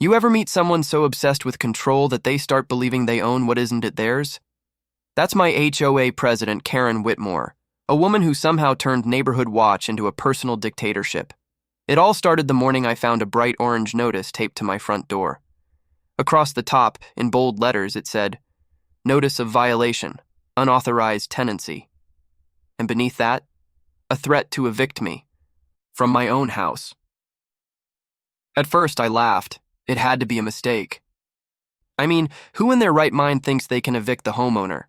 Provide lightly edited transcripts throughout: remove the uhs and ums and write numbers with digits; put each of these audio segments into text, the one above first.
You ever meet someone so obsessed with control that they start believing they own what isn't it theirs? That's my HOA president, Karen Whitmore, a woman who somehow turned Neighborhood Watch into a personal dictatorship. It all started the morning I found a bright orange notice taped to my front door. Across the top, in bold letters, it said, "Notice of violation, unauthorized tenancy." And beneath that, a threat to evict me from my own house. At first, I laughed. It had to be a mistake. I mean, who in their right mind thinks they can evict the homeowner?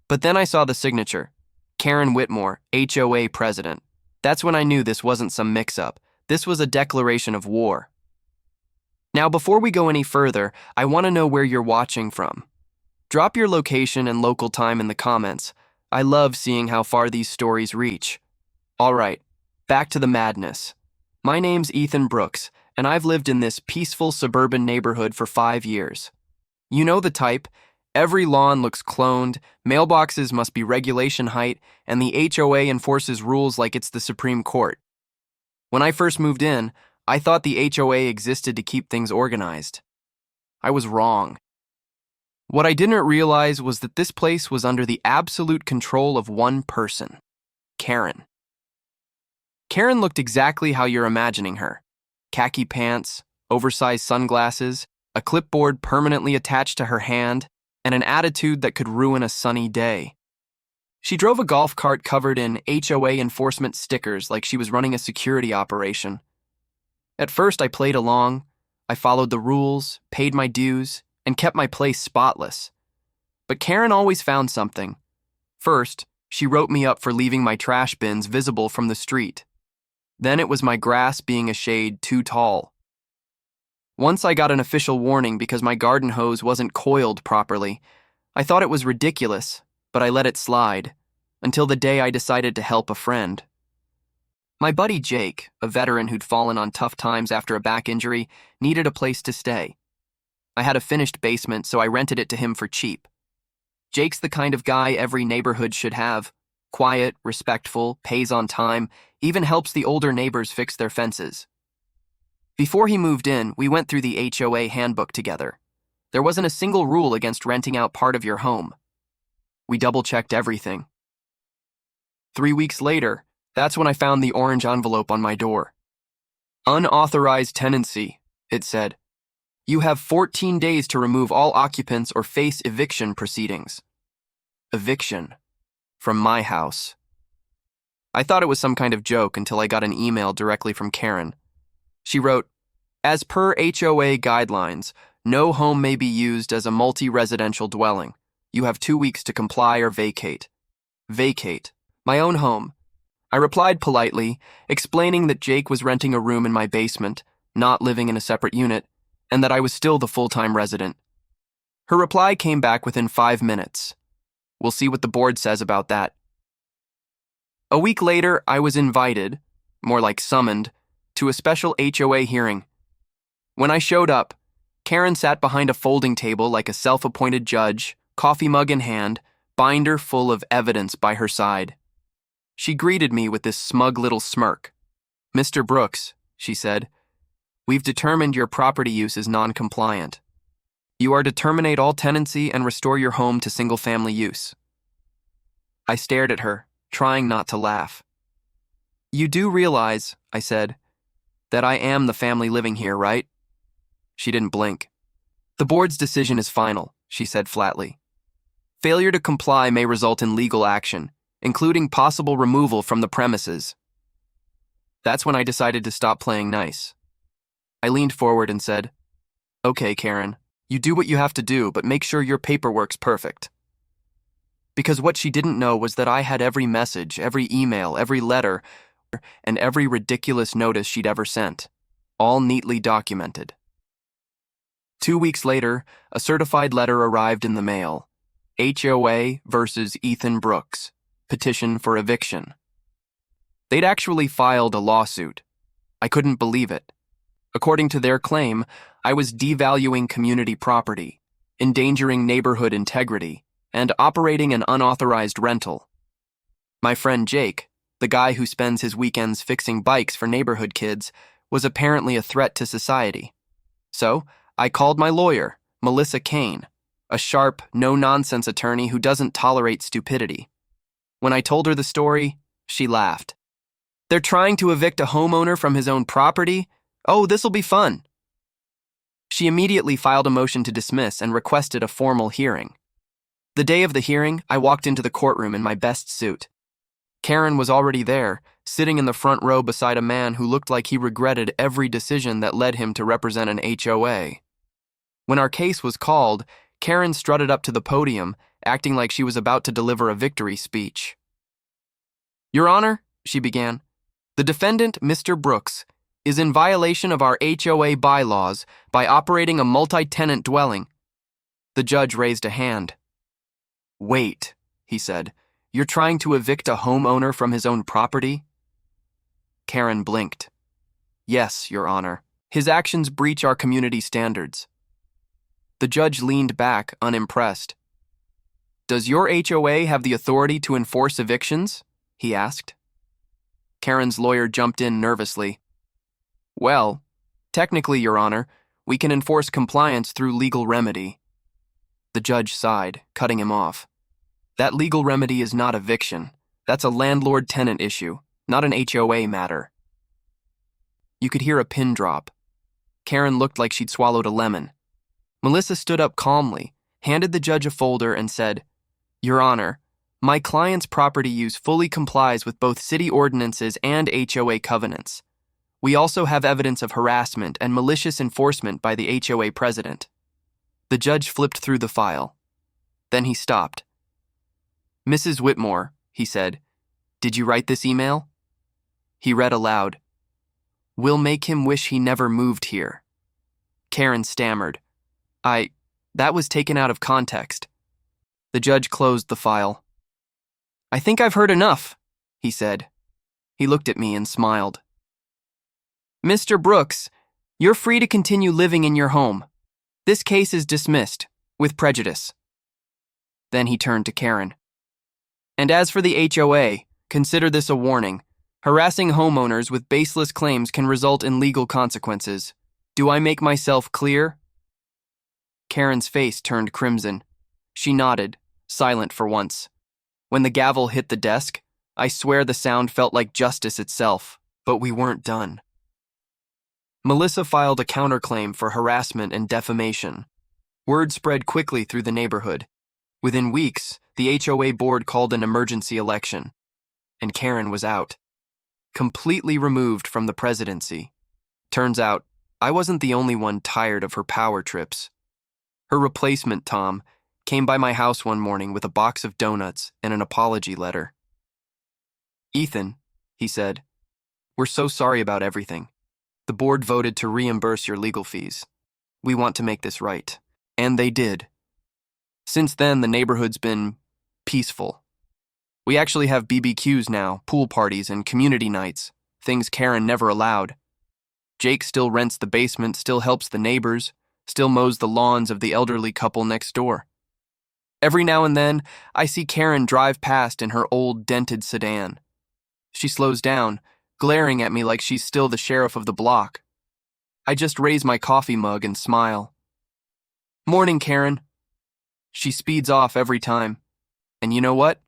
But then I saw the signature, Karen Whitmore, HOA president. That's when I knew this wasn't some mix-up. This was a declaration of war. Now, before we go any further, I want to know where you're watching from. Drop your location and local time in the comments. I love seeing how far these stories reach. All right, back to the madness. My name's Ethan Brooks, and I've lived in this peaceful suburban neighborhood for 5 years. You know the type. Every lawn looks cloned, mailboxes must be regulation height, and the HOA enforces rules like it's the Supreme Court. When I first moved in, I thought the HOA existed to keep things organized. I was wrong. What I didn't realize was that this place was under the absolute control of one person, Karen. Karen looked exactly how you're imagining her. Khaki pants, oversized sunglasses, a clipboard permanently attached to her hand, and an attitude that could ruin a sunny day. She drove a golf cart covered in HOA enforcement stickers like she was running a security operation. At first, I played along. I followed the rules, paid my dues, and kept my place spotless. But Karen always found something. First, she wrote me up for leaving my trash bins visible from the street. Then it was my grass being a shade too tall. Once I got an official warning because my garden hose wasn't coiled properly. I thought it was ridiculous, but I let it slide, until the day I decided to help a friend. My buddy Jake, a veteran who'd fallen on tough times after a back injury, needed a place to stay. I had a finished basement, so I rented it to him for cheap. Jake's the kind of guy every neighborhood should have. Quiet, respectful, pays on time, even helps the older neighbors fix their fences. Before he moved in, we went through the HOA handbook together. There wasn't a single rule against renting out part of your home. We double-checked everything. 3 weeks later, that's when I found the orange envelope on my door. Unauthorized tenancy, it said. You have 14 days to remove all occupants or face eviction proceedings. Eviction. From my house. I thought it was some kind of joke until I got an email directly from Karen. She wrote, "As per HOA guidelines, no home may be used as a multi-residential dwelling. You have 2 weeks to comply or vacate." Vacate. My own home. I replied politely, explaining that Jake was renting a room in my basement, not living in a separate unit, and that I was still the full-time resident. Her reply came back within 5 minutes. We'll see what the board says about that. A week later, I was invited, more like summoned, to a special HOA hearing. When I showed up, Karen sat behind a folding table like a self-appointed judge, coffee mug in hand, binder full of evidence by her side. She greeted me with this smug little smirk. "Mr. Brooks," she said, "we've determined your property use is non-compliant. You are to terminate all tenancy and restore your home to single-family use." I stared at her, trying not to laugh. "You do realize," I said, "that I am the family living here, right?" She didn't blink. "The board's decision is final," she said flatly. "Failure to comply may result in legal action, including possible removal from the premises." That's when I decided to stop playing nice. I leaned forward and said, "Okay, Karen, you do what you have to do, but make sure your paperwork's perfect." Because what she didn't know was that I had every message, every email, every letter, and every ridiculous notice she'd ever sent, all neatly documented. 2 weeks later, a certified letter arrived in the mail. HOA versus Ethan Brooks. Petition for eviction. They'd actually filed a lawsuit. I couldn't believe it. According to their claim, I was devaluing community property, endangering neighborhood integrity, and operating an unauthorized rental. My friend Jake, the guy who spends his weekends fixing bikes for neighborhood kids, was apparently a threat to society. So, I called my lawyer, Melissa Kane, a sharp, no-nonsense attorney who doesn't tolerate stupidity. When I told her the story, she laughed. They're trying to evict a homeowner from his own property? Oh, this'll be fun. She immediately filed a motion to dismiss and requested a formal hearing. The day of the hearing, I walked into the courtroom in my best suit. Karen was already there, sitting in the front row beside a man who looked like he regretted every decision that led him to represent an HOA. When our case was called, Karen strutted up to the podium, acting like she was about to deliver a victory speech. Your Honor, she began, the defendant, Mr. Brooks, is in violation of our HOA bylaws by operating a multi-tenant dwelling. The judge raised a hand. Wait, he said, you're trying to evict a homeowner from his own property? Karen blinked. Yes, Your Honor. His actions breach our community standards. The judge leaned back, unimpressed. Does your HOA have the authority to enforce evictions? He asked. Karen's lawyer jumped in nervously. Well, technically, Your Honor, we can enforce compliance through legal remedy. The judge sighed, cutting him off. That legal remedy is not eviction. That's a landlord-tenant issue, not an HOA matter. You could hear a pin drop. Karen looked like she'd swallowed a lemon. Melissa stood up calmly, handed the judge a folder, and said, Your Honor, my client's property use fully complies with both city ordinances and HOA covenants. We also have evidence of harassment and malicious enforcement by the HOA president. The judge flipped through the file. Then he stopped. Mrs. Whitmore, he said, did you write this email? He read aloud. We'll make him wish he never moved here. Karen stammered. That was taken out of context. The judge closed the file. I think I've heard enough, he said. He looked at me and smiled. Mr. Brooks, you're free to continue living in your home. This case is dismissed, with prejudice. Then he turned to Karen. And as for the HOA, consider this a warning. Harassing homeowners with baseless claims can result in legal consequences. Do I make myself clear? Karen's face turned crimson. She nodded, silent for once. When the gavel hit the desk, I swear the sound felt like justice itself, but we weren't done. Melissa filed a counterclaim for harassment and defamation. Word spread quickly through the neighborhood. Within weeks, the HOA board called an emergency election, and Karen was out, completely removed from the presidency. Turns out, I wasn't the only one tired of her power trips. Her replacement, Tom, came by my house one morning with a box of donuts and an apology letter. Ethan, he said, we're so sorry about everything. The board voted to reimburse your legal fees. We want to make this right. And they did. Since then, the neighborhood's been peaceful. We actually have BBQs now, pool parties, and community nights, things Karen never allowed. Jake still rents the basement, still helps the neighbors, still mows the lawns of the elderly couple next door. Every now and then, I see Karen drive past in her old dented sedan. She slows down, glaring at me like she's still the sheriff of the block. I just raise my coffee mug and smile. Morning, Karen. She speeds off every time. And you know what?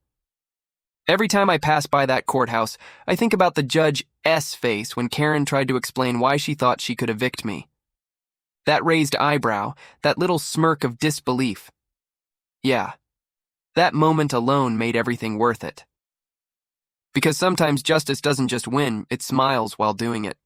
Every time I pass by that courthouse, I think about the Judge S face when Karen tried to explain why she thought she could evict me. That raised eyebrow, that little smirk of disbelief. Yeah, that moment alone made everything worth it. Because sometimes justice doesn't just win, it smiles while doing it.